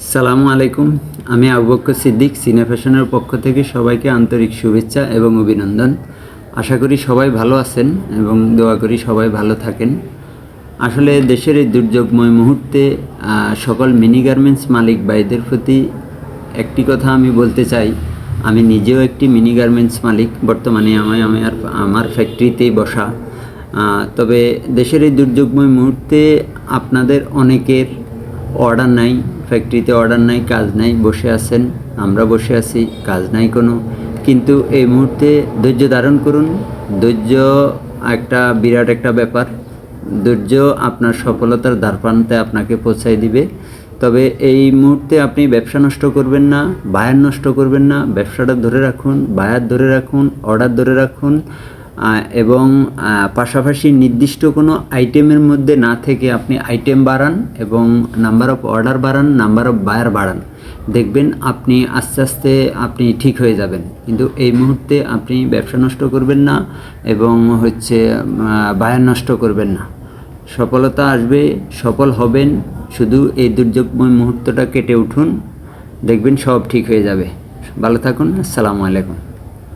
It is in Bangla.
সালামু আলাইকুম। আমি আবু বকর সিদ্দিক, সিনে ফ্যাশনের পক্ষ থেকে সবাইকে আন্তরিক শুভেচ্ছা এবং অভিনন্দন। আশা করি সবাই ভালো আছেন এবং দোয়া করি সবাই ভালো থাকেন। আসলে দেশের এই দুর্যোগময় মুহূর্তে সকল মিনি গার্মেন্টস মালিক ভাইদের প্রতি একটি কথা আমি বলতে চাই। আমি নিজেও একটি মিনি গার্মেন্টস মালিক, বর্তমানে আমার ফ্যাক্টরিতেই বসা। তবে দেশের এই দুর্যোগময় মুহূর্তে আপনাদের অনেকের অর্ডার নাই, ফ্যাক্টরিতে অর্ডার নাই, কাজ নাই, বসে আছেন। আমরা বসে আছি, কাজ নাই কোনো। কিন্তু এই মুহূর্তে ধৈর্য ধারণ করুন। ধৈর্য বিরাট একটা ব্যাপার। ধৈর্য আপনার সফলতার দ্বারপ্রান্তে আপনাকে পৌঁছায় দিবে। তবে এই মুহূর্তে আপনি ব্যবসা নষ্ট করবেন না, বায়ার নষ্ট করবেন না। ব্যবসাটা ধরে রাখুন, বায়ার ধরে রাখুন, অর্ডার ধরে রাখুন এবং পাশাপাশি নির্দিষ্ট কোনো আইটেমের মধ্যে না থেকে আপনি আইটেম বাড়ান এবং নাম্বার অফ অর্ডার বাড়ান, নাম্বার অফ বায়ার বাড়ান। দেখবেন আপনি আস্তে আস্তে আপনি ঠিক হয়ে যাবেন। কিন্তু এই মুহূর্তে আপনি ব্যবসা নষ্ট করবেন না এবং বায়ার নষ্ট করবেন না। সফলতা আসবে, সফল হবেন। শুধু এই দুর্যোগময় মুহূর্তটা কেটে উঠুন, দেখবেন সব ঠিক হয়ে যাবে। ভালো থাকুন। আসসালামু আলাইকুম।